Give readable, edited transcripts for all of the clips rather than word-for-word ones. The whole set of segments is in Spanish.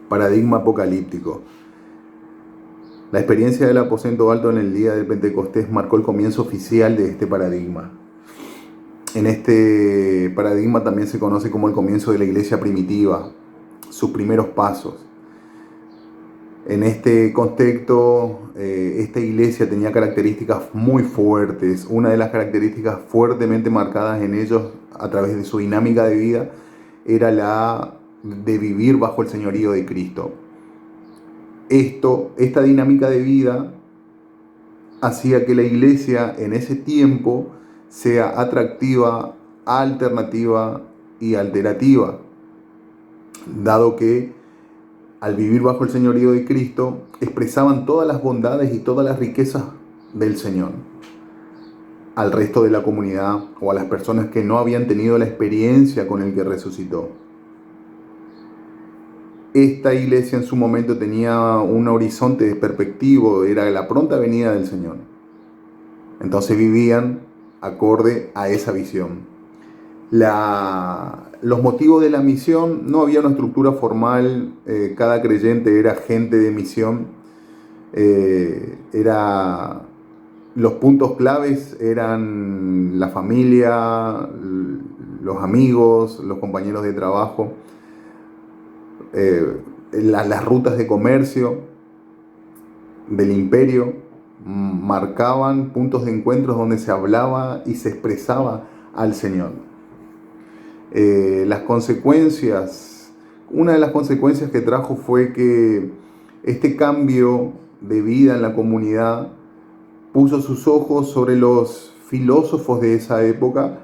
Paradigma apocalíptico. La experiencia del aposento alto en el día del Pentecostés marcó el comienzo oficial de este paradigma. En este paradigma también se conoce como el comienzo de la iglesia primitiva, sus primeros pasos. En este contexto, esta iglesia tenía características muy fuertes. Una de las características fuertemente marcadas en ellos a través de su dinámica de vida era la de vivir bajo el señorío de Cristo. Esta dinámica de vida hacía que la iglesia en ese tiempo sea atractiva, alternativa y alterativa, dado que al vivir bajo el señorío de Cristo expresaban todas las bondades y todas las riquezas del Señor al resto de la comunidad o a las personas que no habían tenido la experiencia con el que resucitó. Esta iglesia en su momento tenía un horizonte perspectivo, era la pronta venida del Señor. Entonces vivían acorde a esa visión. Los motivos de la misión, no había una estructura formal, cada creyente era agente de misión, los puntos claves eran la familia, los amigos, los compañeros de trabajo, las rutas de comercio del imperio marcaban puntos de encuentro donde se hablaba y se expresaba al Señor. Las consecuencias, una de las consecuencias que trajo fue que este cambio de vida en la comunidad puso sus ojos sobre los filósofos de esa época,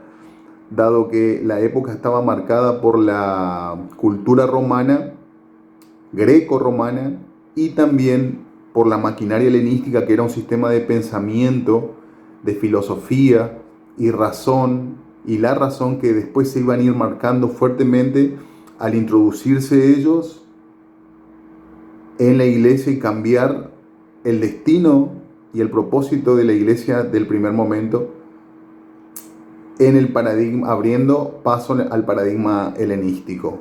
dado que la época estaba marcada por la cultura romana, greco-romana, y también por la maquinaria helenística, que era un sistema de pensamiento, de filosofía y razón, y la razón que después se iban a ir marcando fuertemente al introducirse ellos en la iglesia y cambiar el destino y el propósito de la iglesia del primer momento en el paradigma, abriendo paso al paradigma helenístico.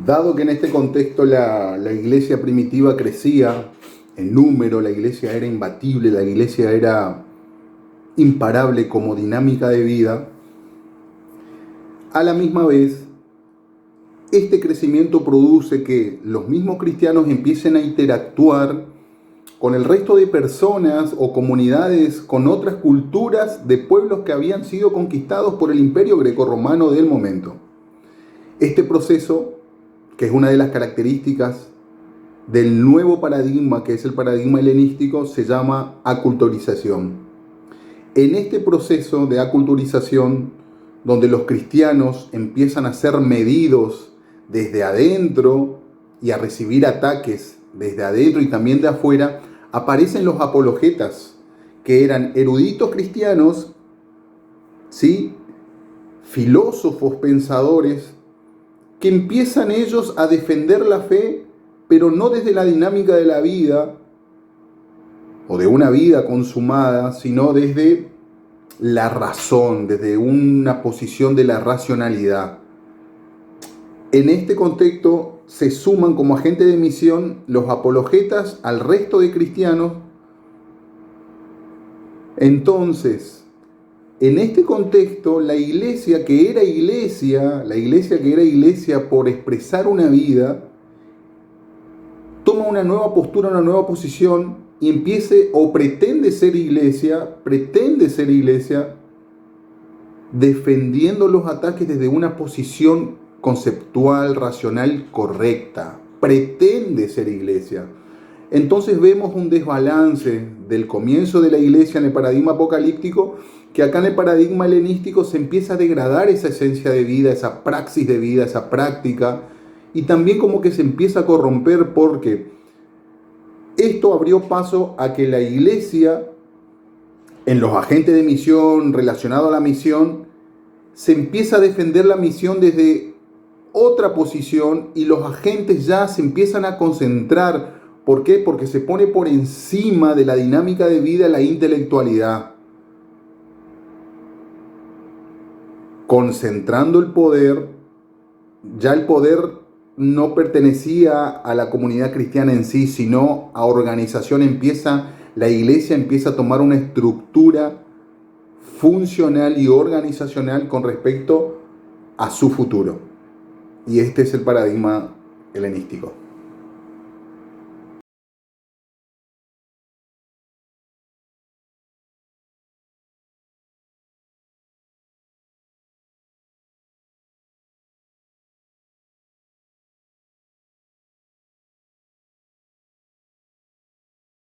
Dado que en este contexto la iglesia primitiva crecía en número, la iglesia era imbatible, la iglesia era imparable como dinámica de vida, a la misma vez, este crecimiento produce que los mismos cristianos empiecen a interactuar con el resto de personas o comunidades, con otras culturas de pueblos que habían sido conquistados por el imperio grecorromano del momento. Este proceso, que es una de las características del nuevo paradigma, que es el paradigma helenístico, se llama aculturización. En este proceso de aculturización, donde los cristianos empiezan a ser medidos desde adentro y a recibir ataques desde adentro y también de afuera, aparecen los apologetas, que eran eruditos cristianos, ¿sí? Filósofos, pensadores, que empiezan ellos a defender la fe, pero no desde la dinámica de la vida o de una vida consumada, sino desde la razón, desde una posición de la racionalidad. En este contexto se suman como agentes de misión los apologetas al resto de cristianos. Entonces, en este contexto, la iglesia que era iglesia por expresar una vida, toma una nueva postura, una nueva posición y empiece o pretende ser iglesia defendiendo los ataques desde una posición conceptual, racional, correcta. Pretende ser iglesia. Entonces vemos un desbalance del comienzo de la iglesia en el paradigma apocalíptico, que acá en el paradigma helenístico se empieza a degradar esa esencia de vida, esa praxis de vida, esa práctica, y también como que se empieza a corromper, porque esto abrió paso a que la iglesia, en los agentes de misión, relacionado a la misión, se empieza a defender la misión desde otra posición y los agentes ya se empiezan a concentrar. ¿Por qué? Porque se pone por encima de la dinámica de vida la intelectualidad, concentrando el poder, ya el poder no pertenecía a la comunidad cristiana en sí, sino a organización. La iglesia empieza a tomar una estructura funcional y organizacional con respecto a su futuro. Y este es el paradigma helenístico.